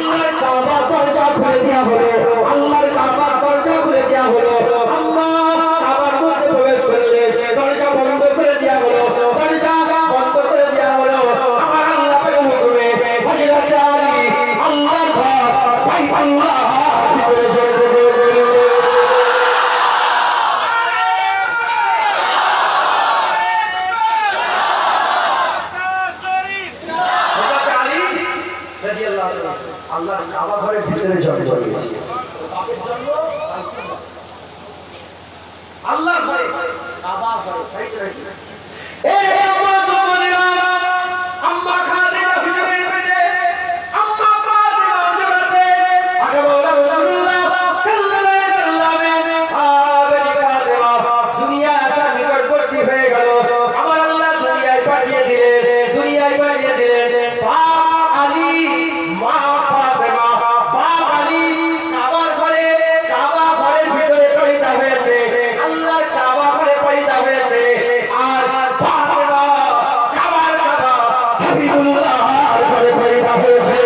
আল্লাহর কাবা দরজা খুলে দেওয়া হলো, আল্লাহর কাবা দরজা খুলে দেওয়া হলো। আম্মা কাবার মধ্যে প্রবেশ করলেন, দরজা বন্ধ করে দেওয়া হলো, দরজা বন্ধ করে দেওয়া হলো। আমার আল্লাহ পাকের হুকুমে হযরত আলী আল্লাহর ঘর বাইতুল্লাহ ভিতরে চলে গেলেন। আল্লাহর কাবা ঘরের ভিতরে জন্ম নিয়েছে, বাপের জন্ম আল্লাহর ঘরে, কাবা ঘরে। এই আম্মা তোমারা আম্মা খাদিজা হুজুরের পেটে আম্মা ফাতিমা হুজুর আছে। আগে মাওলা রাসূলুল্লাহ সাল্লাল্লাহু আলাইহি সাল্লামে আবেদি ফাতিমা দুনিয়া আসা নিকটবর্তী হয়ে গেল। আমার আল্লাহ দুনিয়ায় পাঠিয়ে দিলেন, দুনিয়ায় পাঠিয়ে দিলেন আলী মা ফাতিমা, বাপ আলী কাবার ঘরে, কাবা ঘরের ভিতরে পয়দা হয়েছে, আল্লাহর কাবা ঘরে পয়দা হয়েছে। আর ফাতিমা কাবার কাবা হাবিবুল্লাহ ঘরে পয়দা হয়েছে।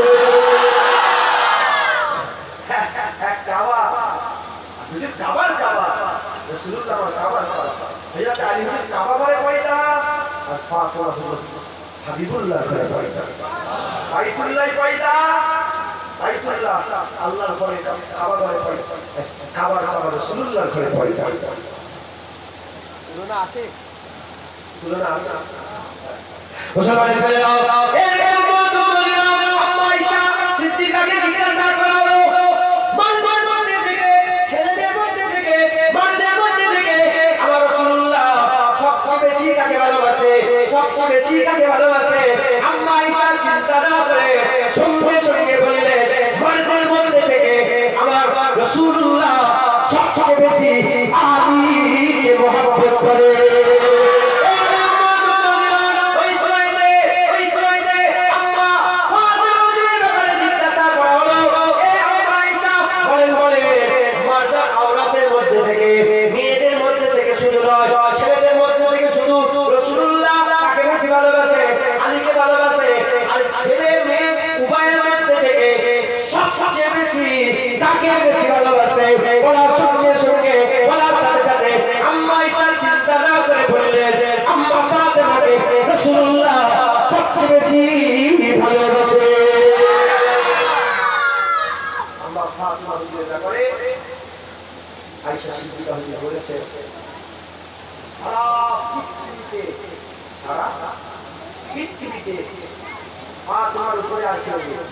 কাবা হুজুর কাবার কাবা, রাসূলুল্লাহ কাবার কাবা, হযরত আলী হুজুর কাবা ঘরে পয়দা, আর ফাতিমা হুজুর হাবিবুল্লাহ ঘরে পয়দা। বাইতুল্লাহ পয়দা, বাইতুল্লাহ আল্লাহর ঘরে, কাবা ঘরে পয়দা, কাবার কাবা রাসূলুল্লাহর ঘরে পয়দা। তুলনা আছে, তুলনা আছে। মুসলমান ছেলেরা, এই আম্মা তোমারা আম্মা আয়েশা সিদ্দিকাকে জিজ্ঞাসা করা হলো, মানবার মধ্যে থেকে, ছেলেদের মধ্যে থেকে, মায়েদের মধ্যে থেকে আমার রাসূলুল্লাহ সবচেয়ে বেশি কাকে ভালোবাসে, সবচেয়ে বেশি কাকে ভালোবাসে? আম্মা আয়েশা চিন্তা না করে সঙ্গে সঙ্গে বললেন, মায়েদের মধ্যে থেকে আমার রাসূলুল্লাহ সবচেয়ে বেশি আলীকে মহব্বত করে। আয়েশা সিদ্দিকা বলেছে, সারা পৃথিবীতে ফাতিমার উপরে আর কেউ নেই,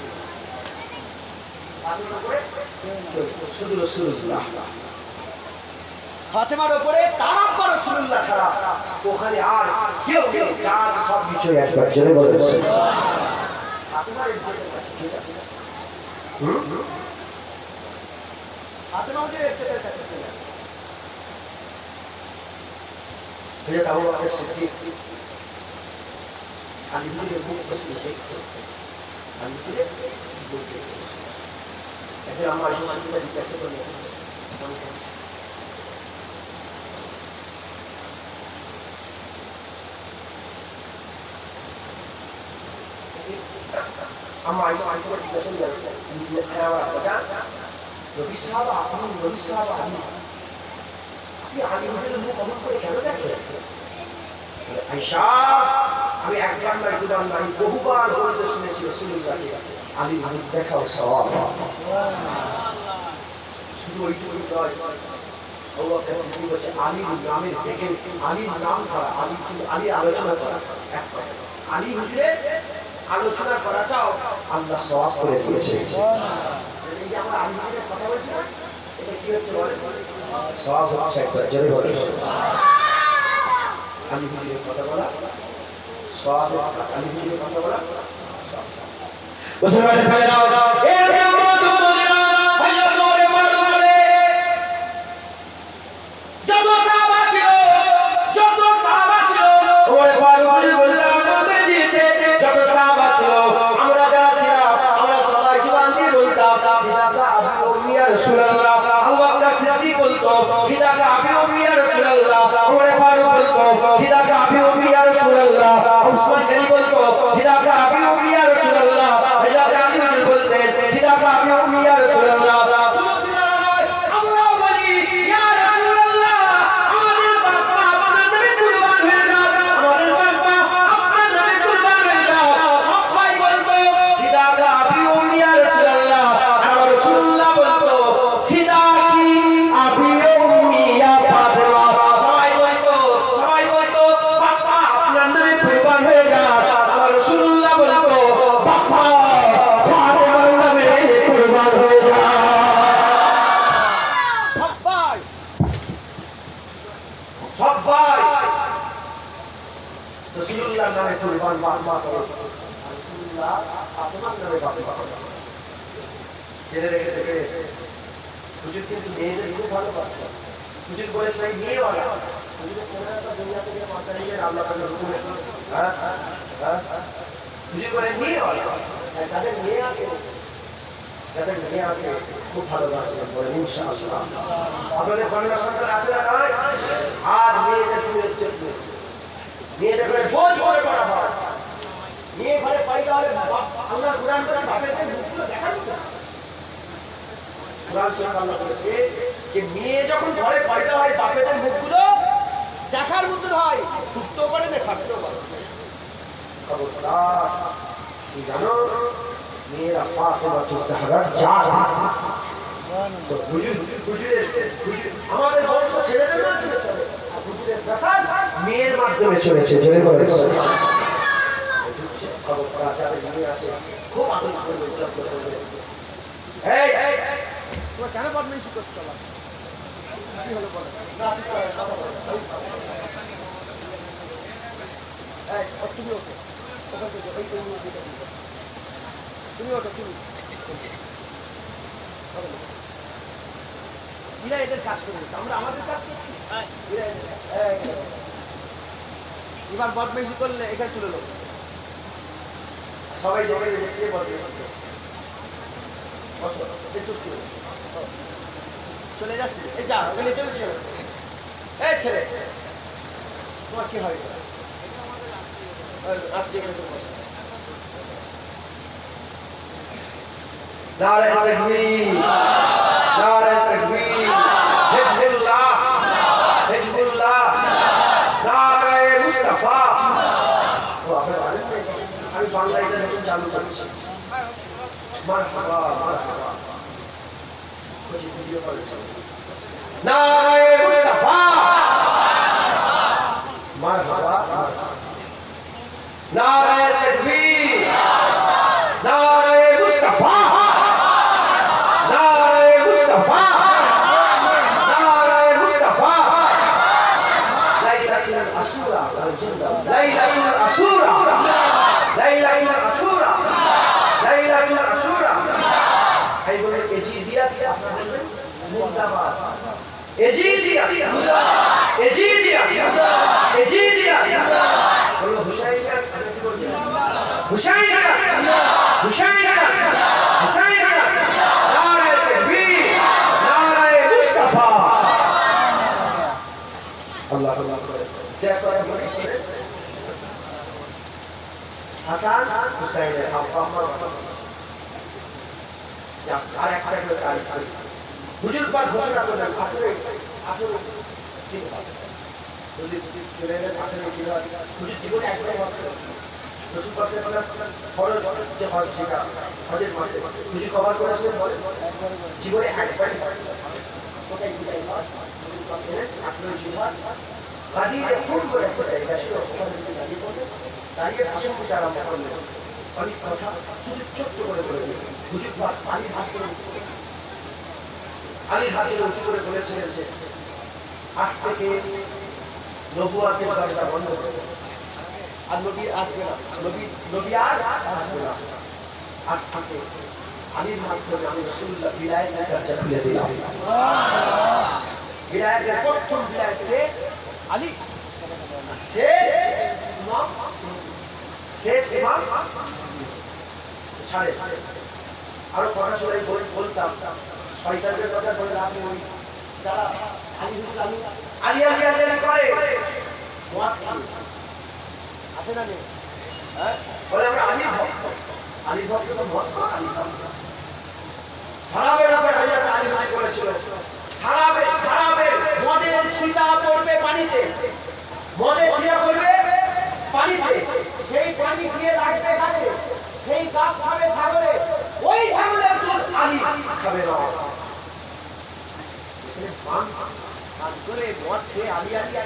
শুধু রাসূলুল্লাহ, ফাতিমার উপরে তার আব্বা রাসূলুল্লাহ ছাড়া ওখানে আর কেউ নেই, যার সব কিছু একবার জেনে বলেছে। ফাতিমার ইজ্জতের কাছে ঠিক আছে, ফাতিমার ইজ্জতের কাছে ঠিক আছে। হযরত আবু বকর সিদ্দিক আলী হুজুরের মুখ বসে দেখতো, আলী হুজুরের মুখ দেখতো। এখন আমার সমাজটা জিজ্ঞাসা করলে কেমন আছে, আমার আইসা জিজ্ঞাসা করলে আমার কথা নবী সাহাবা, আপনি নবী সাহাবা, আপনি আলী হুজুরের মুখ অমন করে কেন দেখলেন? আয়েশা, আমি একবার না দুবার না, আমি বহুবার বলতে শুনেছি রাসূলুল্লাহকে আলী মুখ দেখাও সওয়াব। শুধু ওইটুকু নয়, আবু বকর সিদ্দিক বলেছে আলী নামের থেকে আলীর নাম করা, আলী আলোচনা করা, আলী হুজুরের আলোচনা করাটাও আল্লাহ সওয়াব করে দিয়েছে। এই যে আমরা আলী হুজুরের কথা বলছি না, এটা কি হচ্ছে বলেন? সওয়াব হচ্ছে, একবার জোরে বলেন আলী হুজুরের কথা বলা সওয়াব, আলী হুজুরের কথা বলা সওয়াব। মুসলমান ছেলেরা, এই আম্মা তোমারা হযরত নূরে মারুফ বলে যত সাহাবা ছিল, যত সাহাবা ছিল, ওরে ফারুক বলতে আমাদের দিয়েছে, যত সাহাবা ছিল, আমরা যারা ছিলাম, আমরা সবাই জবান দিয়ে বলতাম ফিদাকা আবু উমিয়া রাসূলুল্লাহ। আবু বকর সিদ্দিক বলতো ফিদাকা আবু উমিয়া রাসূলুল্লাহ। ওরে ফারুক বলতো ফিদাকা আবু উমিয়া রাসূলুল্লাহ। উসমান গনি বলতো ফিদাকা আবু উমিয়া রাসূলুল্লাহ। হযরত আলী বলতেন ফিদাকা জেনে রেখে দেবে হুজুর কিন্তু মেয়েদের খুব ভালোবাসত হুজুর বলে সেই মেয়েওয়ালা হুজুরের কোনটা দুনিয়া থেকে মাথা নিয়ে আল্লাহ তাআলা হুকুমে হুজুর বলে মেয়েওয়ালা যাদের মেয়ে আছে খুব ভালোবাসবেন বলে ইনশাআল্লাহ আপনাদের কন্যা সন্তান আছে না নাই আজ মেয়েদের ফুলের জন্য মেয়েদের ঘরে বোঝ করে করা হয় মেয়ে ঘরে পাইতে হলে আল্লাহ কুরআন করে বাপেরকে মুখগুলো দেখানো কুরআন শরীফ আল্লাহ বলেছে যে মেয়ে যখন ঘরে পাইতে হয় বাপেদের মুখগুলো দেখার মতন হয় ফুটতেও পারে না থাকতেও পারে খবরদার কি জানো মেয়েরা ফাতেমা জাহরার জাত তো হুজুর আমাদের বংশ ছেলেদের না ছিল আর হুজুরের প্রসাদ মেয়ের মাধ্যমে চলেছে জেনে বলে খবরদার যাদের মেয়ে আছে খুব আদর করে উপলব্ধ করবে এই তোমরা কেন বদমাইশি করছো না কি হলো বলো এই তুমি ওঠো ওখান থেকে এই তুমি ওঠো তুমি এরা এদের কাজ করে আমরা আমাদের কাজ করছি এবার বদমাইশি করলে এখানে চলে লোক সবাই জায়গায় বদমাইশি চলে যাচ্ছে এই যা চলে চলে এই ছেলে তোমার কি হয় নারে তাকবীর নারে তাকবীর হিজবুল্লাহ হিজবুল্লাহ নারে মুস্তাফা আমি বাংলা এটা নতুন চালু করছি মারহাবা মারহাবা খুশি ভিডিও করে নারে মুস্তাফা মারহাবা নারে তাকবীর নারে মুস্তাফা নারে মুস্তাফা নারে মুস্তাফা লাইলাতুল আসুরা লাইলাতুল আসুরা লাইলাতুল আসুরা লাইলাতুল আসুরা এই বলে এজিদিয়া আপনারা বলবেন মুর্দাবাদ এজিদিয়া এজিদিয়া এজিদিয়া বলো হুসাইনা কি বলছেন হুসাইনা হুসাইনা হুসাইনা নারে তাকবীর নারে মুস্তাফা আল্লাহ আল্লাহ করে দেখো হাসান হুসাইনের আব্বা আর একটা করে হুজুর পাক ঘোষণা করলেন আসলে আসলে ঠিক আছে যদি চলে গেলে আসলে কি হয় হুজুর জীবনে একবার মাত্র রসুল পাক সাল্লাল্লাহু আলাইহি ওয়াসাল্লাম ফরজ যে হজ যেটা হজের মাসে হুজুর কভার করেছিলেন বলে জীবনে একবার কোথায় বিদায় হয় হুজুর পাক ছিলেন আপনার জীবন গাদিরে ফোন করে এটা ছিল ওখানে গাদি করতে দাঁড়িয়ে ভাষণ দিতে আরম্ভ করলেন অনেক কথা শুধু ছোট্ট করে বলে হুজুর পাক আলীর হাত করে আলীর হাতে উঁচু করে বলেছিলেন যে আজ থেকে নবুয়াতের দরজা বন্ধ করে আর নবী আসবে না নবী আর আসবে না আজ থেকে আলীর মাধ্যমে আমি রাসূলুল্লাহ বিলায়েতের দরজা খুলে দিলাম বিলায়েতের প্রথম বিলায়েতে আলী শেষ ইমাম ছাড়ে আরো কথা সবাই বলতাম শয়তানদের কথা বলে আপনি ওই যারা আলী করে আছে না নেই বলে আমরা আলী ভক্ত তো ভক্ত আলী ভক্ত সারাবের আলী মাই করেছিল সারাবে মদের ছিটা পড়বে পানিতে মদের ছিটা পড়বে পানিতে সেই পানি দিয়ে লাগবে গাছে সেই গাছ খাবে ছাগলে ওই ছাগলের দুধ আলী খাবে না আর করে মদ খেয়ে আলী আসবে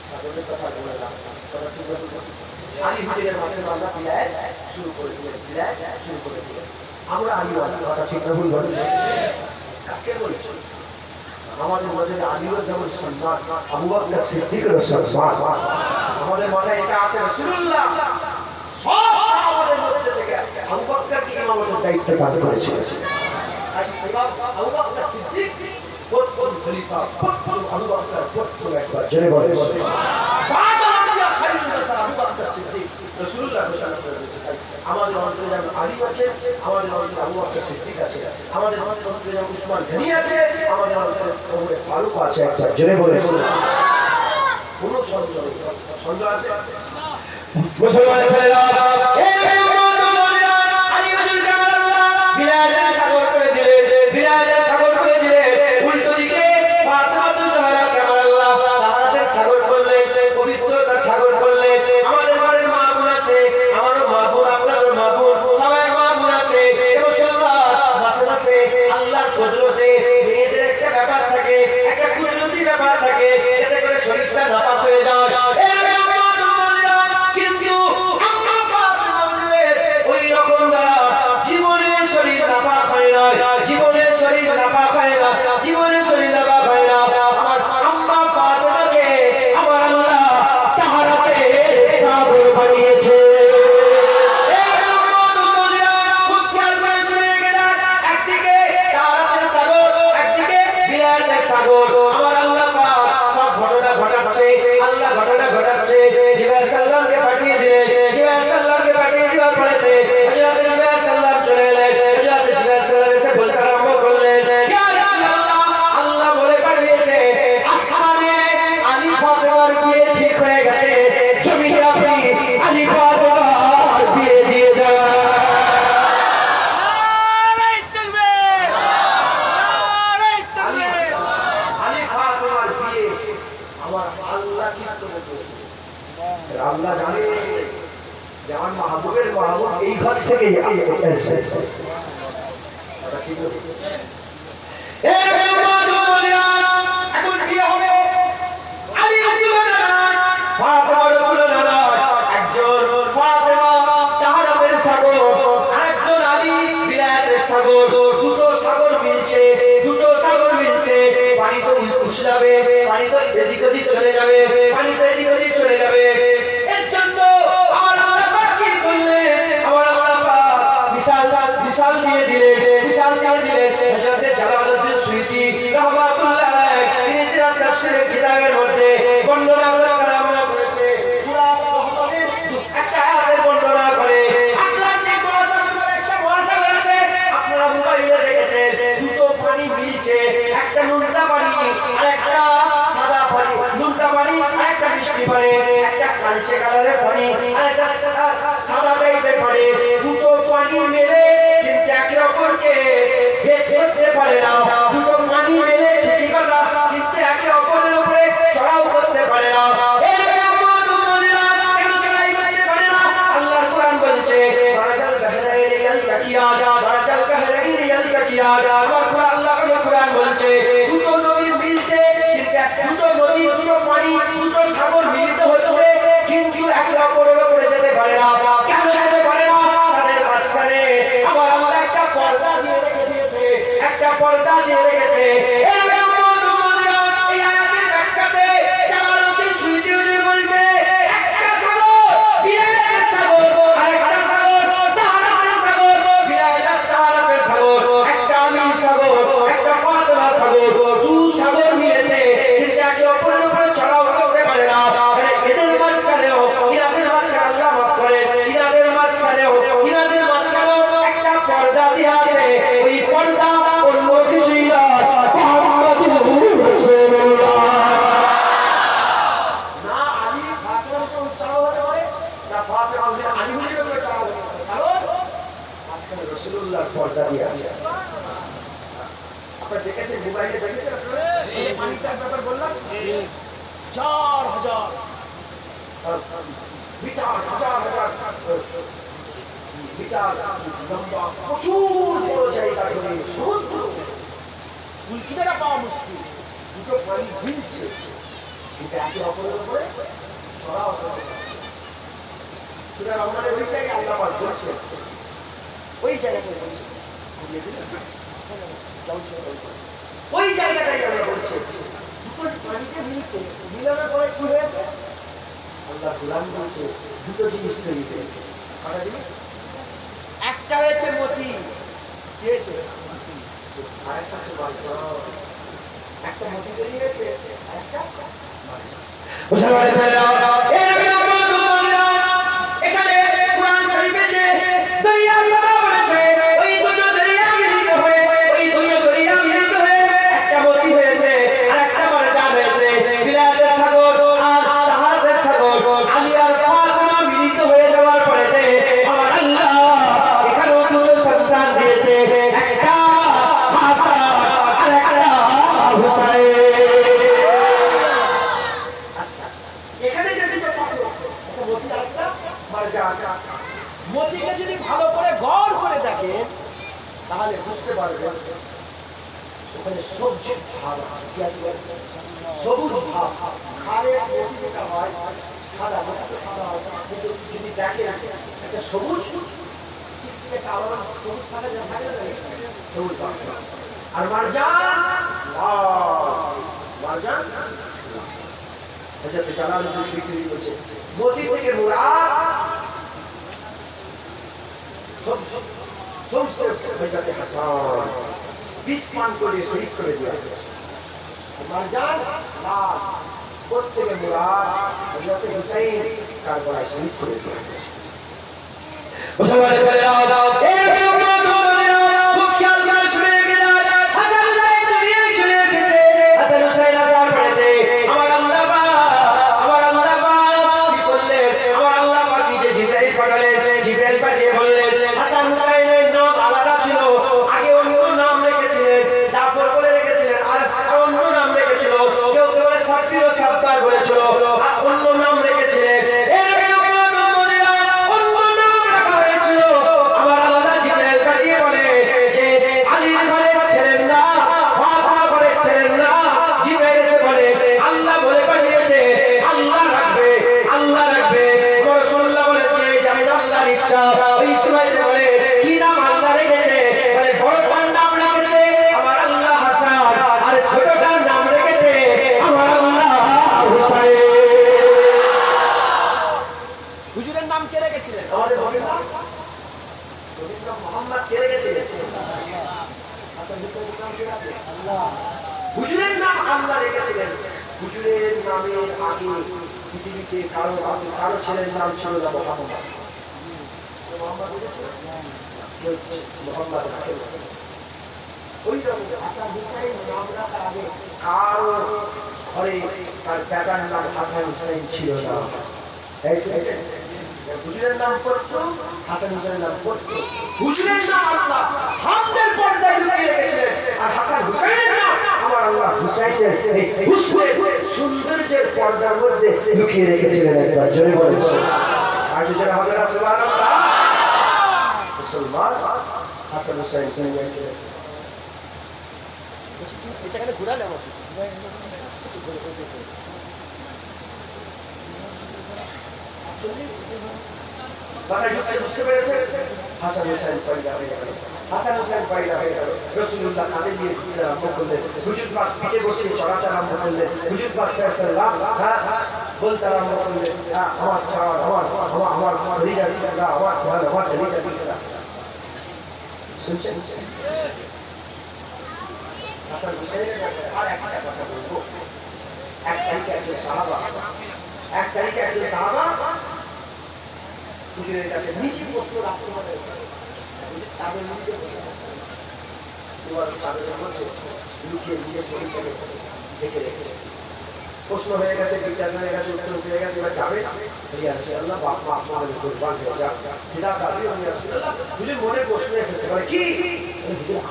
তাদের কথা বলে না আলী হুজুরের মাধ্যমে আমরা বিলায়েত শুরু করে দিলেন আমরা আলী কথা ঠিক না ভুল বলি কাকে বলছি আমাদের মাঝে আলীর যেমন সম্মান আবু বকর সিদ্দিকের সম্মান আমাদের মাথায় এটা আছে রাসূলুল্লাহ সব আমাদের মধ্যে থেকে আবু বকরকে ইমামতের দায়িত্ব দান করেছিল। আচ্ছা আবু বকর সিদ্দিক প্রথম খলিফা, প্রথম আবু বকর প্রথম একবার জেনে বলেন রাসূলুল্লাহ সাল্লাল্লাহু আলাইহি ওয়াসাল্লাম আমাদের অন্তরে যেমন আলী আছে, আমাদের অন্তরে আবু বকর সিদ্দিক আছে, আমাদের অন্তরে যেমন উসমান গনি আছে, আমাদের অন্তরে ওমর ফারুক আছে। একবার জেনে বলেন কোন সন্দেহ আছে? মুসলমান ছেলেরা এই মুমিনা আলী ইবনে কামাল্লাহ বিলালের সাগর করে দিলে, বিলালের সাগর করে দিলে, উল্টো দিকে ফাতিমা জাহরা কামাল্লাহ তাহাদের সাগর করলে, পবিত্রতা সাগর করলে। আমাদের ঘরের মা বোন আছে, আমারও মা বোন, আপনারও মা বোন, সবাই মা বোন আছে। মুসলমান মাসে মাসে আল্লাহর কুদরতে মেয়েদের একটা ব্যাপার থাকে, একটা কুদরতি ব্যাপার থাকে, যাতে করে শরীরটা নাপাক হয়ে যায়। জীবনের শরীর নাপাক হয় না, জীবনের শরীর নাপাক হয় না। আমার আম্মা ফাতেমাকে আমার আল্লাহ তাহারাতে সাগর বানিয়েছে। একদিকে তাহারাতে সাগর, একদিকে বিলালের সাগর। আমার আল্লাহ সব ঘটনা ঘটাচ্ছে, আল্লাহ ঘটনা ঘটাচ্ছে। জিবরাইল সাল্লামকে পাঠিয়ে দিলেন, জিবরাইল সাল্লামকে পাঠিয়ে দেওয়ার পরেতে হযরত জিবরাইল সাল্লাম চলে এলেন। হযরত জিবরাইল সাল্লাম এসে বলতে আরম্ভ করলেন, ইয়া রাসূলুল্লাহ, আল্লাহ বলে পাঠিয়েছে আসমানে আলী ফাতেমার বিয়ে ঠিক হয়ে গেছে, জমিনে আপনি আলী ফাতেমার বিয়ে দিয়ে দেন। নারে তাকবীর, নারে তাকবীর। আলী ফাতেমার বিয়ে আমার আল্লাহ ঠিক করেছে। আল্লাহ জানে যে আমার মাহবুবের মাহবুব এই ঘর থেকে এসেছে। এটা ঠিক আছে? এই মাহবুবেরা এখন বিয়ে হবে আলী রাদিয়াল্লাহু আনহু, ফাতেমা রাদিয়াল্লাহু আনহা, একজন ফাতেমা তাহারাতের সাগর, আরেকজন আলী বিলালের সাগর। দুটো সাগর মিলছে, দুটো সাগর মিলছে। পানি তো উছলাবে, পানি তো এদিক ওদিক চলে যাবে, পানি তো এদিক ওদিক চলে যাবে। এর জন্য আমার আল্লাহ পাক কি করলেন? আমার আল্লাহ পাক বিশাল দিয়ে দিলেন, বিশাল দিয়ে দিলেন। হযরত জালালউদ্দিন সুয়ুতী রাহমাতুল্লাহ আলাইহি তিনি তার তাফসীরের কিতাবের মধ্যে বর্ণনা করেছে, সূরা রহমানের একটা আয়াতের বর্ণনা করে। আটলান্টিক মহাসাগরে একটা মহাসাগর আছে, আপনারা মোবাইলে দেখেছেন, দুটো পানি মিলছে, একটা নুনতা পানি আর একটা সাদা পানি। নুনতা পানি আর একটা মিষ্টি পানি, একটা কালচে কালারের পানি আর একটা সাদা টাইপের পানি। দুটো পানি মিলে কিন্তু একে অপরকে ভেদ করতে পারে না। দুটো পানি মিলে ছুটি কথা কিন্তু একে অপরের উপরে চড়াও করতে পারে না। এর মদিনা কেন চড়াই করতে পারে না? আল্লাহর কোরআন বলছে বারাজাল বাহরাইন ইয়ালতাকিয়া, বারাজাল বাহরাইন ইয়ালতাকিয়া। আমার কোরআন আল্লাহর কোরআন বলছে দুটো নদী মিলছে, কিন্তু দুটো নদী, দুটো পানি, দুটো সাগর মিলিত হচ্ছে, কিন্তু একে অপরের উপরে যেতে পারে না। কেন যেতে পারে না? তাদের মাঝখানে আমার আল্লাহ একটা পর্দা দিয়ে রেখে দিয়েছে, একটা পর্দা দিয়ে রেখেছে। এই মদিনা এই আয়াতের ব্যাখ্যাতে জালালউদ্দিন সুয়ুতী হুজুর বলছে একটা সাগর বিলালের সাগর, আরেকটা সাগর তাহারাতের সাগর, বিলালের তাহারাতের সাগর, একটা আলীর সাগর, একটা ফাতেমা সাগর। দু সাগর মিলেছে কিন্তু একে অপরের উপরে চড়াও করতে পারে না। এদের মাঝখানেও ইনাদের মাঝখানে আল্লাহ মাফ করেন, ইনাদের মাঝখানেও একটা পর্দা দেয়া আছে। ওই পর্দা অন্য কিছুই না, মুহাম্মাদুর রাসূলুল্লাহ। না আলী ফাতেমার উপর চড়াও হতে পারে, না ফাতেমা আলী হুজুরের উপর চড়াও হতে পারে, কারণ মাঝখানে রাসূলুল্লাহর পর্দা দেয়া আছে। আপনারা দেখেছেন, মোবাইলে দেখেছেন আপনারা এই পানিটার ব্যাপার বললাম, 4000 মিটার, মিটার লম্বা, প্রচুর বড় জায়গা ধরে সমুদ্র, কিনারা পাওয়া মুশকিল। দুটো পানি মিলছে কিন্তু একে অপরের উপরে চড়াও হতে পারে। সুতরাং আমাদের ওই জায়গায় আল্লাহ পাক বলছেন, ওই জায়গাটাই বলছেন, ওই জায়গাটাই আমরা বলছি দুটো পানিতে মিলছে, মিলানোর পরে কি হয়েছে? আল্লাহ কোরআন বলছে দুটো জিনিস তৈরি হয়েছে। কটা জিনিস? একটা একটা হয়েছে মতি কি হয়েছে আরেকটা আছে একটা মতি তৈরি হয়েছে আরেকটা মুসলমানের ছেলেরা এই নবী মুহাম্মদ এখানে কুরআন শরীফে যে দরিয়ার কথা বলেছে ওই দুটো দরিয়া মিলিত হয়ে একটা মতি হয়েছে আর একটা মারজান হয়েছে বিলাদের সাগর আর তাহাদের সাগর আলী আর ফাতিমা মিলিত হয়ে যাওয়ার পরেতে আমার আল্লাহ এখানে দুটো সন্তান দিয়েছে একটা হাসান আর একটা হুসাইন। মতিকে যদি ভালো করে গড় করে দেখেন তাহলে বুঝতে পারবেন ওখানে সবুজ ভাব কি আছে সবুজ ভাব খালে মতি যেটা হয় সাদা মতি সাদা হয় কিন্তু যদি দেখেন একটা সবুজ চিকচিকে কালো সবুজ থাকে যা থাকে না সবুজ আর মারজান হযরত জালালউদ্দিন সুয়ুতী বলেছে মতি থেকে মুরাদ হযরত হাসান বিস্মান করে শহীদ করে দিলেন মারজান লাল প্রত্যেকে মুরাদ হযরত হুসাইন কারবালায় শহীদ করে দিলেন। মুসলমানের ছেলেরা এই খুব খেয়াল করে শুনে গেলেন হাসান হুসাইন দুনিয়ায় চলে এসেছে। হাসান হুসাইন আসার পরেতে আমার আল্লাহ কি করলেন আমার আল্লাহ নিজে জিবরাইল পাঠালেন। জিবরাইল পাঠিয়ে বললেন হাসান হুসাইনের নাম আলাদা ছিল আগে অন্য নাম রেখেছিলেন জাফর বলে রেখেছিলেন আর অন্য নাম রেখেছিল কেউ কেউ সাফির ও সাফার বলেছিল আর অন্য নাম রেখেছিলেন হুজুরের নাম আল্লাহ রেখেছিলেন। হুজুরের নামের আগে পৃথিবীতে কারো ছেলের নাম ছিল না মুহাম্মদ। ওই হাসান হুসাইন নাম রাখার আগে কারো ঘরে তার পিতার নাম হাসান হুসাইন ছিল না। হুজুরের নাম পড়তো হাসান হুসাইনের নাম পড়তো। হুজুরের নাম আল্লাহ হামদের পর্দায় লুকিয়ে রেখেছিলেন আর হাসান হুসাইনের নাম আমার আল্লাহ হুসাইনের হুসনের সৌন্দর্যের পর্দার মধ্যে লুকিয়ে রেখেছিলেন। একবার জোরে বলেন আর যারা হবে না সুবহানাল্লাহ মুসলমান হাসান হুসাইন শুনে গেছিলেন। এটা কেন ঘুরালে আমাকে বুঝতে পেরেছে হাসান হুসাইন পয়দা হয়ে গেল। হাসান হুসাইন পয়দা হয়ে গেল। রাসূলুল্লাহ কাঁধে দিয়ে ঘুরতে আরম্ভ করলেন। হুজুর পাক পিঠে বসে চড়াতে আরম্ভ করলেন। হুজুর পাক সাল্লাল্লাহু বলতে আরম্ভ করলেন আমার ধরিয়া দিলা আমার ধরিয়া দিলা। শুনছেন হাসান হুসাইনের আর একটা কথা বলবো। এক তারিখে একজন সাহাবা হুজুরের কাছে নিচে প্রশ্ন রাখতে হবে তাদের মধ্যে লুকিয়ে নিজের শরীরটাকে ঢেকে রেখেছে। প্রশ্ন হয়ে গেছে জিজ্ঞাসা হয়ে গেছে উত্তর হয়ে গেছে এবার যাবে আল্লাহ বাপ মা আপনাদের কোরবান হয়ে যাক যেটা দাবি হুজুর মনে প্রশ্ন এসেছে বলে কি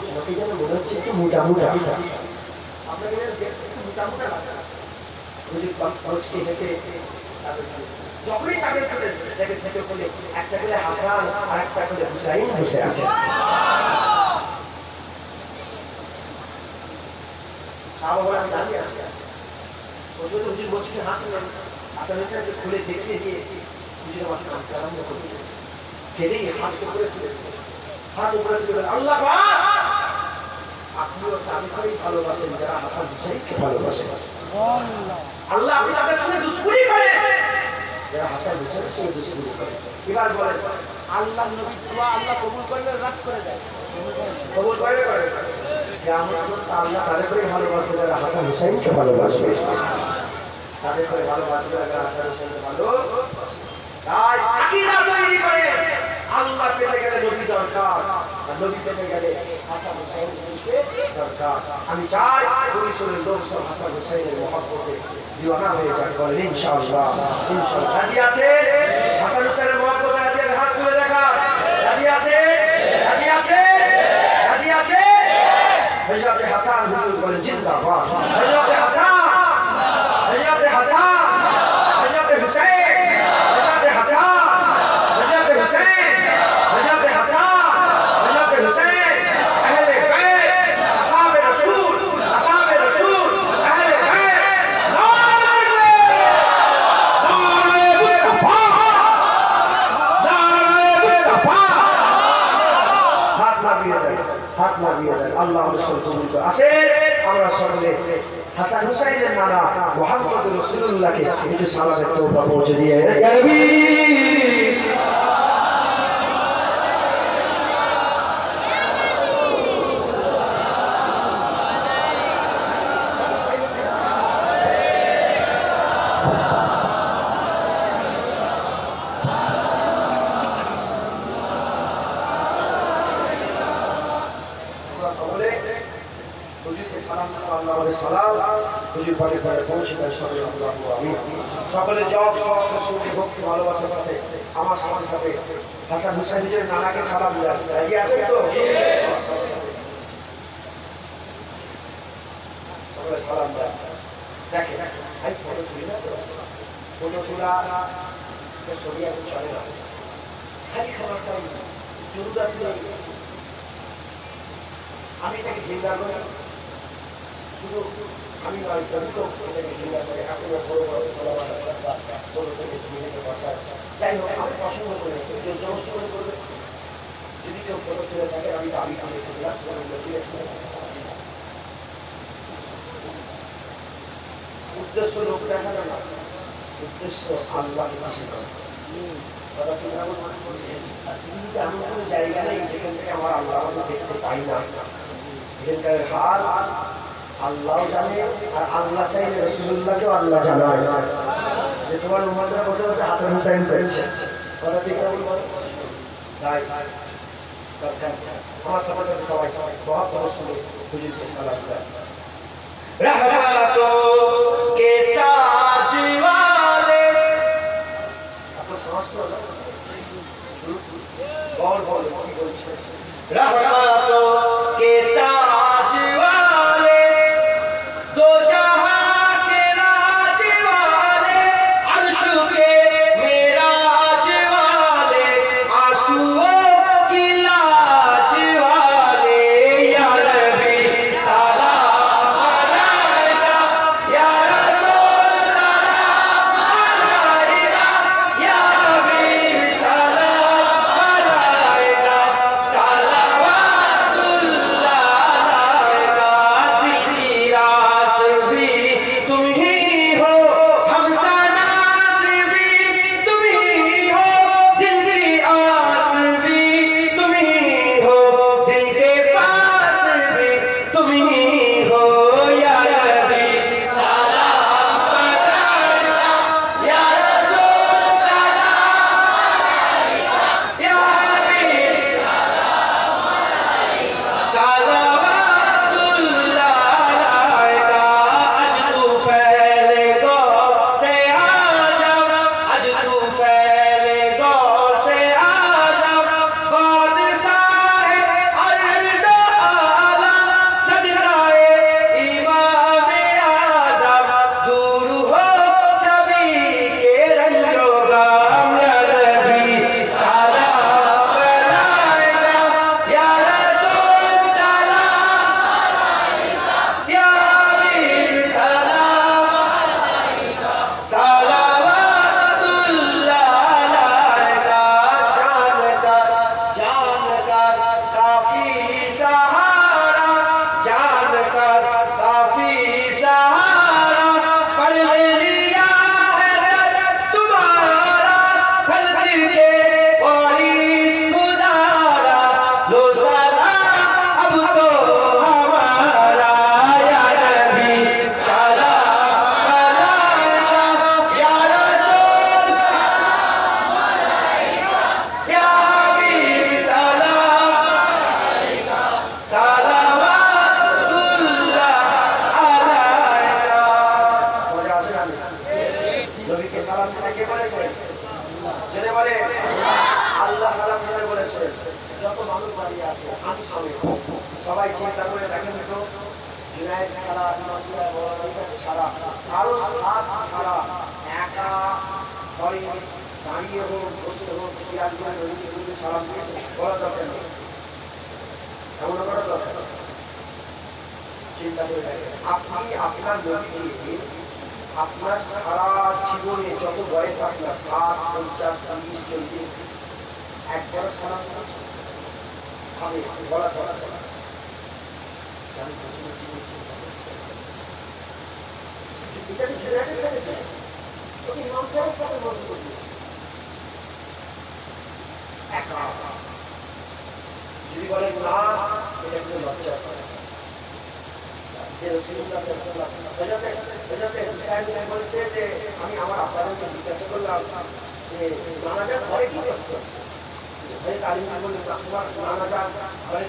আমাকে যেন মনে হচ্ছে একটু মোটা আপনাকে যেন দেখতে একটু মোটা লাগে। হুজুর খরচকে হেসে যখনই চাঁদের খুলে দেখে থেকে বলে একটা করে হাসান আর একটা করে হুসাইন বসে আছে। সাহাবারা দাঁড়িয়ে আছে হুজুর বলছে কি হাসানকে খুলে দেখিয়ে দিয়ে হুজুর আমার কাছে আরম্ভ করে কেঁদেই হাত উপরে তুলে আল্লাহ আপনিও তাদেরকেই ভালোবাসেন যারা হাসান হুসাইনকে ভালোবাসেন। আল্লাহ আপনি তাদের সঙ্গে দুশমনি করেন যারা হাসান হুসাইনের সঙ্গে দুশ্মনী করে। এবার বলেন আল্লাহ নবীর দোয়া আল্লাহ কবুল করলে রাত করে দেয়, কবুল করে করে আল্লাহ তাদের করে ভালোবাসবে যারা হাসান হুসাইনকে ভালোবাসবে, তাদের করে ভালোবাসবে যারা হাসান হুসাইনকে ভালো। তাই আকীদা তৈরি করে আল্লাহ পেতে গেলে নবী দরকার, আর নবী পেতে গেলে হাসান হুসাইনকে দরকার। আমি চাই পরিসরের লোক সব হাসান হুসাইনের মহব্বতে দিওয়ানা হয়ে যাক, বলেন ইনশাআল্লাহ। ইনশাআল্লাহ রাজি আছে? হাসান হুসাইনের মহব্বতে রাজি আছে? হাত তুলে দেখা। রাজি আছে? রাজি আছে? রাজি আছে? হযরত হাসান হুজুর বলেন জিন্দাবাদ। হযরত হাসান, হযরত হাসান, হযরত হুসাইন, হযরত হাসান, হযরত হুসাইন, হযরত হাসান, হযরত হুসাইন, আহলে বাইত, আসহাবে রাসূল, আসহাবে রাসূল, আহলে বাইত, নারে মুস্তাফা, নারে মুস্তাফা। হাত লাগিয়ে দেয়, হাত লাগিয়ে দেয়। আল্লাহ আমাদের সঙ্গে কবুল করে। আসেন আমরা সকলে হাসান হুসাইনের নানা মুহাম্মদ রাসূলুল্লাহকে একটু সালামের তোহফা পৌঁছে দিয়ে ইয়া নবী সকলে ভক্তি ভালোবাসার সাথে আমার সাথে সাথে হাসান হুসাইনের নানাকে সালাম দেন। রাজি আছেন তো? সকলে সালাম দেন। দেখেন ফটো তুলি না তো, ফটো তোলা ছবি এখন চলে না, খালি খাবারটা জরুরাত নেই। আমি এটাকে ঘৃণা করি, শুধু আমি নয় তো এটাকে ঘৃণা করে এখন বড় বড় বড় থেকে নিজেকে বসায়। যাই হোক আমি পছন্দ করি, জোর জবরদস্তি করে করবে। যদি কেউ ফটো তুলে থাকে আমি দাবি করে দিলাম, উদ্দেশ্য লোক দেখানো না, উদ্দেশ্য আল্লাহ খুশি করা। এমন কোনো জায়গা নেই যেখান থেকে আমার আল্লাহ আমাকে দেখতে পাই না। এখানকার হাল আল্লাহ জানে, আর আল্লাহ চাইলে রাসূলুল্লাহকেও আল্লাহ জানায় যে তোমার উম্মতরা বসে বসে হাসান হুসাইন চাইছে। কথা ঠিক না বলবো? তাই আমার সাথে সাথে সবাই বহুত বড় শুনে হুজুরকে সালাম দেয়। रहमतों के ताज वाले आपको समझ तो और बहुत रहमतों के ताज वाले दो जहां के राज वाले अर्श के मेराज वाले आंसुओं की लाज वाले या नबी सलाम अलैका या रसूल सलाम अलैका या नबी सलाम अलैका सलावत স্বামী সবাই চিন্তা করে দেখেন তো জুনায়েদ ছাড়া ছাড়া কারো সাথ ছাড়া একা ঘরে দাঁড়িয়ে হোক বসে হোক চেয়ার করে নদীকে সালাম দিয়েছে বলা দরকার নেই এমন করা দরকার চিন্তা করে দেখেন আপনি আপনার নদীকে আপনার সারা জীবনে যত বয়স আপনার 60, 50, 30, 40 একবার সালাম আমি বলা দরকার এটা কি জুনায়েদের সাথে চাই ওকে ইমাম সাহেবের সাথে বলতে বলতে একা যদি বলেন না এটা কোনো লজ্জা করে যে রাসূলুল্লাহ সাল্লাল্লাহু আলাইহি ওয়াসাল্লাম হুসাইন বলেছে যে আমি আমার আব্বাকে জিজ্ঞাসা করলাম যে নানাজা ঘরে কি করতো ভাই তালিম বললেন তোমার নানাজা ঘরে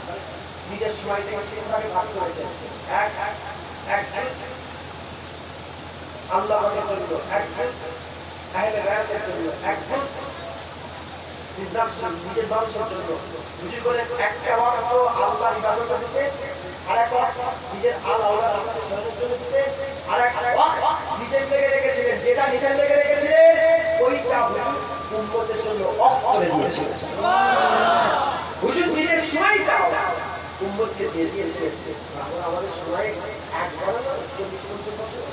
নিজের সময় থেকে তিনভাগে ভাগ করেছেন এক আল্লাহকে করলো এক আহলে গায়বের জন্য এক নিজের মানুষের জন্য বুঝি করে একটা ওয়াক্ত আল্লাহর ইবাদত করতে আর এক ওয়াক্ত নিজের আল্লাহর সন্তুষ্টির জন্য দিতে আর এক ওয়াক্ত নিজের লেগে রেখেছিলেন যেটা নিজের লেগে রেখেছিলেন ওইটা উম্মতের জন্য অফ করে দিয়েছিলেন সুবহানাল্লাহ হুজুর নিজের সময়টা উম্মতকে দিয়ে দিয়েছিলেন আমরা আমাদের সময় একবার 40-50 বছর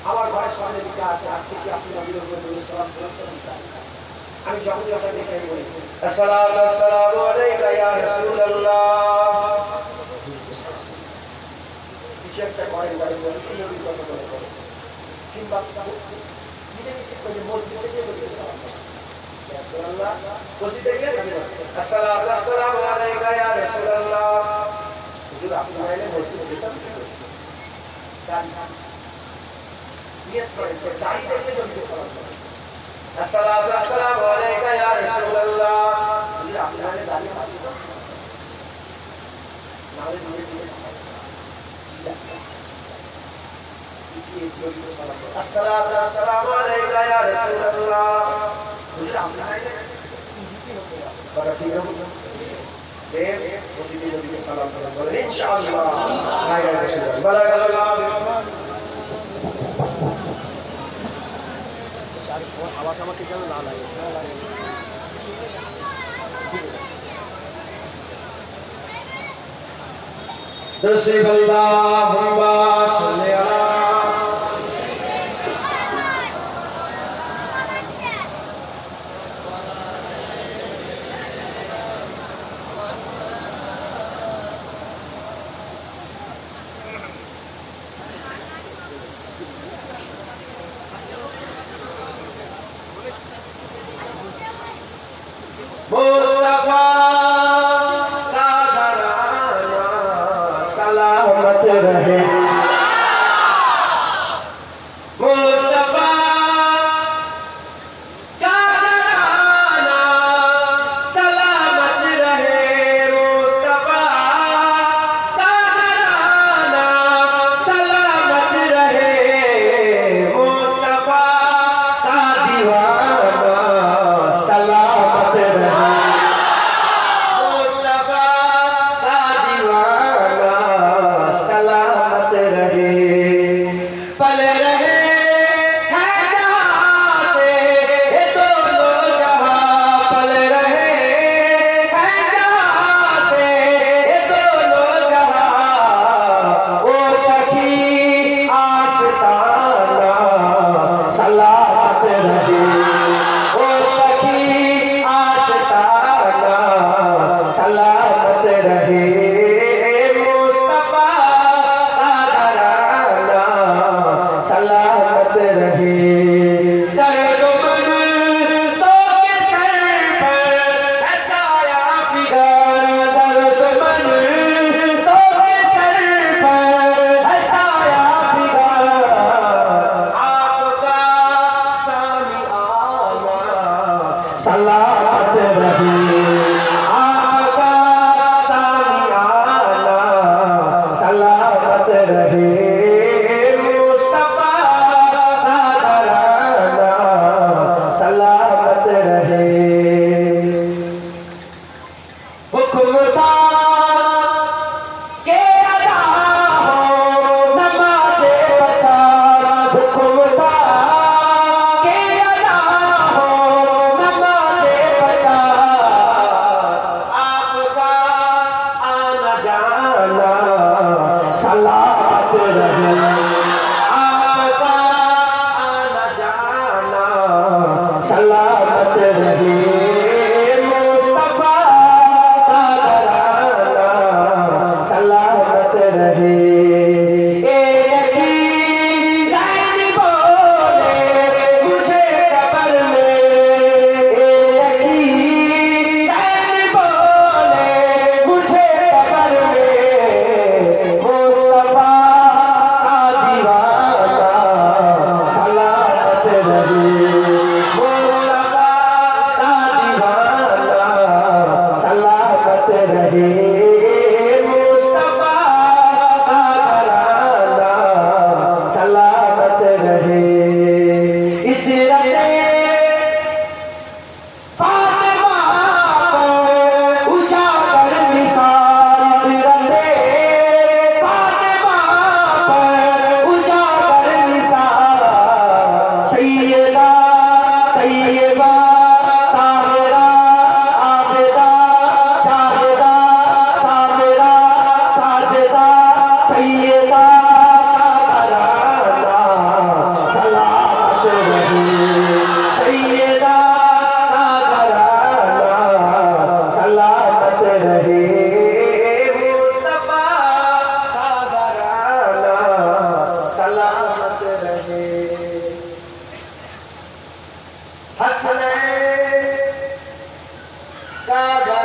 আমার ঘরের সামনে দিকে আছে আজকে কি আপনি নবীর উপর দরুদ সালাম করতে আমি যখন যখন দেখে বলি আসসালাতু আসসালামু আলাইকা ইয়া রাসূলুল্লাহ কিছু একটা করেন বলে নবীর কথা বলে কিংবা নিজে নিজে করে মসজিদে গিয়ে বলি সালাম রাসূলুল্লাহ মসজিদে গিয়ে আসসালাতু আসসালামু আলাইকা ইয়া রাসূলুল্লাহ হুজুর আপনি আইলে মসজিদে যেতাম নিয়ত করেন যে দাঁড়িয়ে দাঁড়িয়ে নবীকে সালাম করেন আসসালাতু আসসালামু আলাইকা ইয়া রাসূলুল্লাহ হুজুর আপনারা দাঁড়িয়ে থাকবেন নালে দিয়ে দিয়ে আসসালাতু আসসালামু আলাইকা ইয়া রাসূলুল্লাহ হুজুর আপনারা ঠিক আছে দেব প্রতিদিন নবীকে সালাম করেন বলেন ইনশাআল্লাহ হায়রা রাসূলুল্লাহ বারাকাল্লাহু আওয়াজ আমাকে কেন না লাগে তশরিফ আল্লাহুম্মা সাল্লি আলা मुस्तफा का घराना सलामत रहे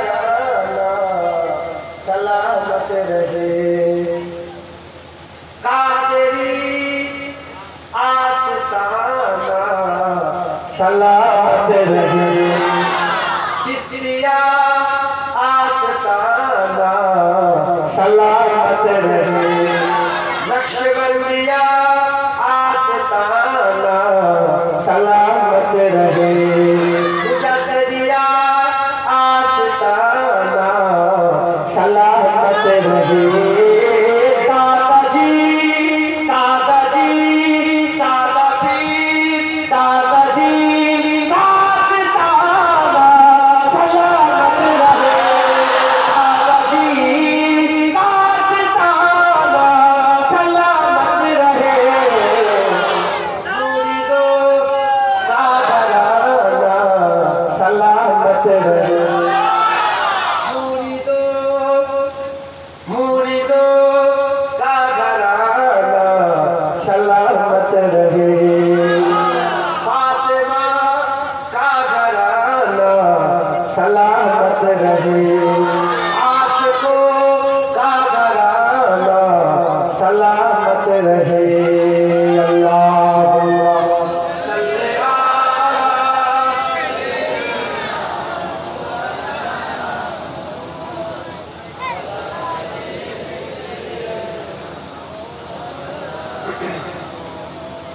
घराना सलामत रहे, कादरी आस्ताना सलामत रहे, चिश्तिया आस्ताना सलामत रहे, नक्शबंदिया आस्ताना सलामत रहे, मुजद्दिदिया आस्ताना सलामत रहे, दादाजी दादाजी दादा पीर दादाजी आस्ताना सलामत रहे, दादाजी आस्ताना सलामत रहे, मुरीदों का घराना सलामत रहे, मुरीदों का घराना सलामत रहे, फातिमा का घराना सलामत रहे, आशिकों का घराना सलामत रहे। अल्लाहुम्मा सल्ली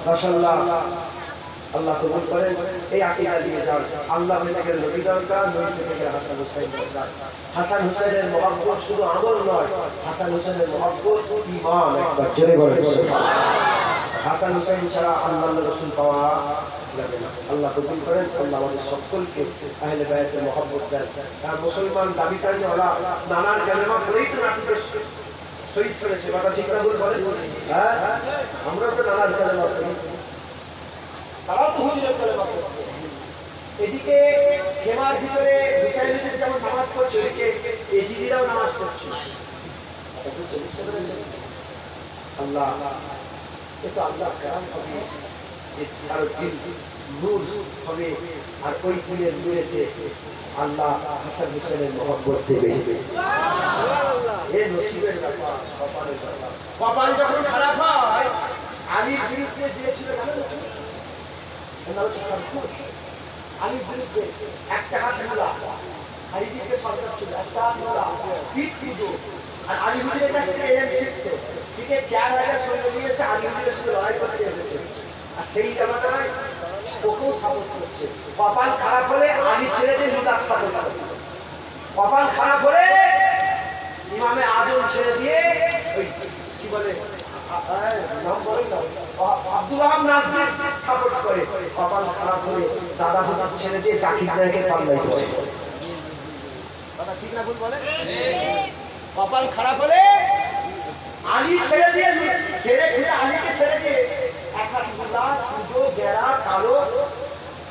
মাশাআল্লাহ। আল্লাহ কবুল করেন। এই আকীদা দিয়ে যান। আল্লাহ থেকে নবী দরকার, নবী থেকে হাসান হুসাইন দরকার। হাসান হুসাইনের মহব্বত শুধু আমল নয়, হাসান হুসাইনের মহব্বত ঈমান। একবার জোরে বলেন সুবহানাল্লাহ। হাসান হুসাইন ছাড়া আল্লাহর রাসূল পাওয়া যাবে না। আল্লাহ কবুল করেন। আল্লাহ আমাদের সকলকে আহলে বায়তের মহব্বত দেন। আর মুসলমান দাবি করেন ওরা নানার কালেমা পড়েই তো নাটকে শহীদ করেছে। বাবা ঠিক না ভুল বলেন? হ্যাঁ, আমরা তো নানার কালেমা পড়ি, তারাও তো হুজুরের কালেমা পড়ছে। এদিকে খেমার ভিতরে বিচারিত যেমন নামাজ পড়ছে, ওদিকে এজিদিরাও নামাজ পড়ছে। আল্লাহ, এ তো আল্লাহ কালাম হবে যে কারো দিল নূর হবে, আর ওই দিলের নূরেতে আল্লাহ হাসান হুসেনের মহব্বত দেবে। এ নসিবের ব্যাপার, কপালের ব্যাপার। কপাল যখন খারাপ হয়, আলীর বিরুদ্ধে দিয়েছিল আলীর বিরুদ্ধে একটা হাত মোলা, আর এদিকে সরকার ছিল একটা হাত মোলা, পিঠ পুজো। আর আলী হুজুরের কাছ থেকে এলেন শিখতে, শিখে 4000 সৈন্য নিয়ে এসে আলী হুজুরের সঙ্গে লড়াই করতে এসেছে। আর সেই জামানায় ওকেও সাপোর্ট করছে। কপাল খারাপ হলে আলী ছেড়ে দিয়ে লুতার সাপোর্ট করছে। কপাল খারাপ হলে ইমামে আজম ছেড়ে দিয়ে ওই কি বলে আব্দুল ওয়াহাব নাজরী সাপোর্ট করে। কপাল খারাপ হলে দাদা হুজুর ছেড়ে দিয়ে জাকির নায়েকের পাল্লায় পড়ে। কথা ঠিক না ভুল বলে? কপাল খারাপ হলে আলী ছেড়ে দিয়ে আলীকে ছেড়ে দিয়ে একরাতুল্লাহ পুজো গেরা কালো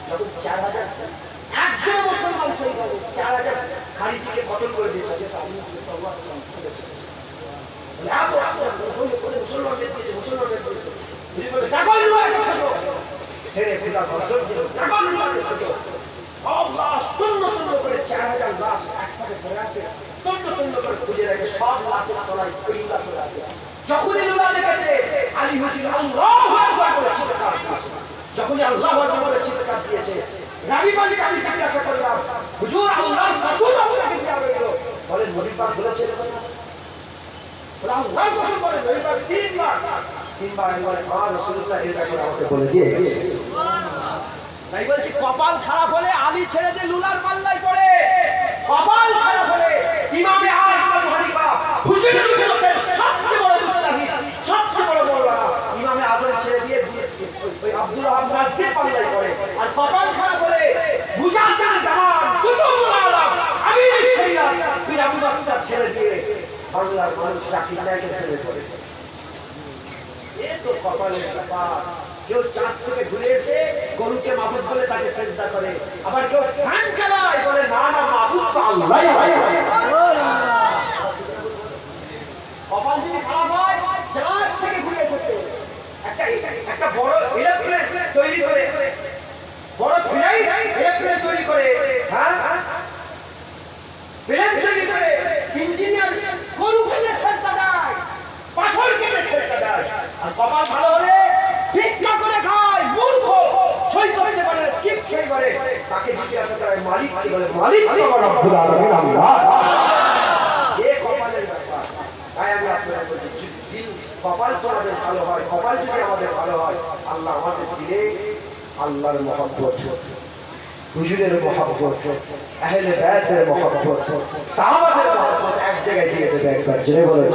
যখন 4000 একজন মুসলমান শহীদ হলো, 4000 খারিজিকে কতল করে দিয়েছে। যখনই লুলা দেখেছে আলী হুজুর আল্লাহু আকবার বলে চিৎকার দিয়েছে। যখনই আল্লাহু আকবার বলে চিৎকার দিয়েছে, নবী বলে আমি জিজ্ঞাসা করলাম, হুজুর আল্লাহর রাসূল আপনাকে কি বলল? বলে নবী পাক বলেছে, বলে আল্লাহর রাসূল বলে নবী পাক তিনবার বলে আর রাসূলুল্লাহ এটা করে আমাকে বলে দিয়েছে। সুবহানাল্লাহ। তাই বলছি কপাল খারাপ হলে আলী ছেড়ে দিয়ে লুলার পাল্লায় পড়ে। কপাল খারাপ হলে ইমামে আযম আবু হানিফা হুজুরের উম্মতের সবচেয়ে বড় মুজতাহিদ, সবচেয়ে বড় মাওলানা ইমামে আযম ছেড়ে দিয়ে ওই আব্দুল ওয়াহাব নাজরীর পাল্লায় পড়ে। আর কপাল খারাপ হলে মুজাহিদুল জামান কুতুবুল আলম আমির শরীয়ত পীর আবু বকর ছেড়ে দিয়ে বাংলার মানুষ জাকির নায়েকের ছেড়ে পড়ে। এ তো কপালের ব্যাপার। কেউ চাঁদ থেকে ঘুরে এসে গরুকে মাবুদ বলে তাকে সেজদা করে, আবার কেউ ফ্যান চালায় বলে না না মাবুদ তো আল্লাহই হয়। কপাল যদি খারাপ হয়, চাঁদ থেকে ঘুরে এসেছে একটা বড় এরোপ্লেন তৈরি করে, বড় ফ্লাইট এরোপ্লেন তৈরি করে, হ্যাঁ প্লেন তৈরি করে ইঞ্জিনিয়ার গরু ফেলে সেটা দেয়, পাথর কেটে সেটা দেয়, আর কপাল ভালো হলে ভিক্ষা করে খায়। মূর্খ সই করতে পারে ঠিক সই করে, তাকে জিজ্ঞাসা করে মালিক কি বলে? মালিক তো আমার রব্বুল আলামিন আল্লাহ। এই কপালের ব্যাপার। তাই আমি আপনাদের বলছি, দিল কপাল তো আমাদের ভালো হয়, কপাল যদি আমাদের ভালো হয়, আল্লাহ আমাদের দিলে আল্লাহর মহব্বত, হুজুরের মহব্বত, আহলে বায়তের মহব্বত, সাহাবাদের মহব্বত এক জায়গায় দিয়ে দেবে। একবার জোরে বলেন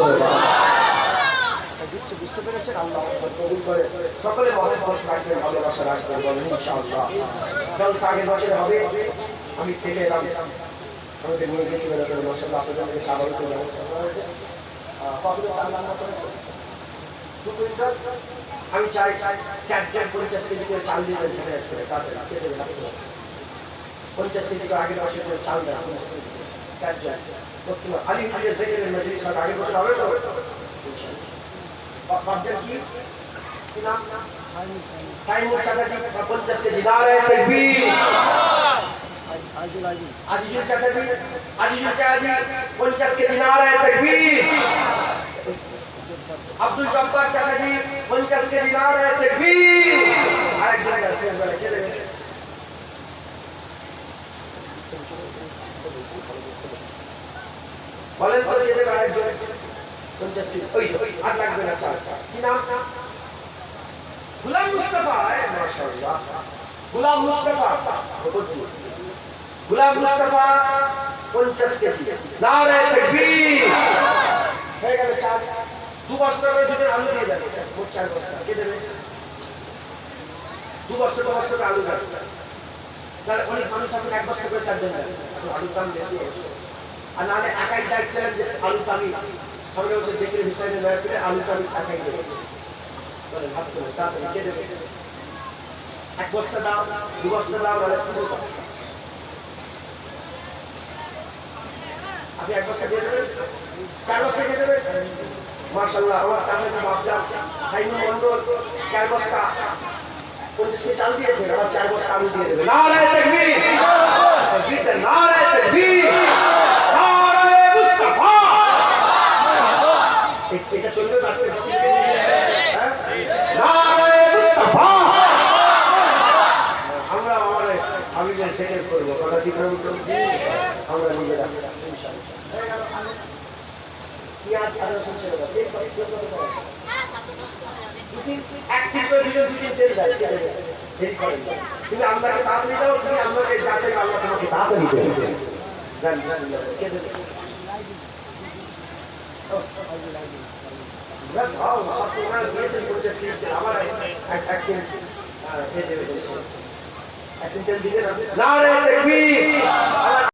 বুঝতে পেরেছেন? আল্লাহ কবুল করে সকলে মহব্বত রাখবেন, ভালোবাসা রাখবেন, বলেন ইনশাআল্লাহ। জলসা আগের বছর হবে, আমি থেকে এলাম, আমাদের নিয়ে গেছি বেড়াতে, মাশাআল্লাহ আপনাদেরকে খাবার করে ব্যবস্থা করা হয়েছে। কতগুলো চাল রান্না করেছে? 2 কুইন্টাল। আমি চাই 4 50 কেজি করে চাল দিয়ে ছেড়ে আসবে, তাদের খেতে দেবে 50 কেজি করে আগের বছর করে চাল দেয় 4 জন। আলী হাজির সেক্রেটারি মজলিস আগের বছর হবে তো বাপদের কি নাম? সাইমুল চাচাজি 50 কেজি। নারে তাকবীর। আজিজুল চাচাজি 50 কেজি। নারে তাকবীর। আব্দুল জব্বার চাচাজি 50 কেজি। নারে তাকবীর। আরেকজন আছে বলে কে দেবে? বলেন তো কে দেবে? আরেকজন 50 কেজি। ওই আর লাগবে না চাল। কি নাম? গোলাম মুস্তাফা। মাশাআল্লাহ, গোলাম মুস্তাফা। গোলাম মুস্তাফা 50 কেজি। নারে তাকবীর। হয়ে গেল চাল। 2 বস্তা করে দুটো আলু দিয়ে দেবে, মোট 4 বস্তা। কে দেবে? 2 বস্তা করে আলু দেবে। তাহলে অনেক মানুষ আছে 1 বস্তা করে 4 জন দেবে, আলুর দাম বেশি হচ্ছে। আর নাহলে একাই দায়িত্ব নেন যে আলু আমি সঙ্গে হচ্ছে যেগুলো হিসাবে নয় করে আলুটা আমি একাই দেবো। বলে ভাত করে তাড়াতাড়ি কে দেবে? 1 বস্তা দাও, 2 বস্তা দাও, নাহলে 2 বস্তা। আপনি 1 বস্তা দিয়ে দেবেন, 4 বস্তা দিয়ে দেবেন। মাশাআল্লাহ, আমার চাচাকে ভাবলাম সাইমুল মন্ডল 4 বস্তা 50 কেজি চাল দিয়েছে, আমার 4 বস্তা আলু দিয়ে দেবে। নারে তাকবীর। নারে তাকবীর। নারে মুস্তাফা। এটা চলবে না আজকে? নারে মুস্তাফা। আমরা আমাদের হাবিবের সেটেল করবো, কথা ঠিক হবে তো? আমরা নিজেরা ইনশাআল্লাহ। পেঁয়াজ আদা রসুন ছেড়ে দাও, তেল কত করে? 1 কিলো 2 দিন তেল যায়, দেরি করেন। তুমি আমাকে তাড়াতাড়ি দাও, তুমি আমাকে যা চাইবে আল্লাহ তোমাকে তাড়াতাড়ি দেবে। জান কে দেবে? নারে তাকবীর।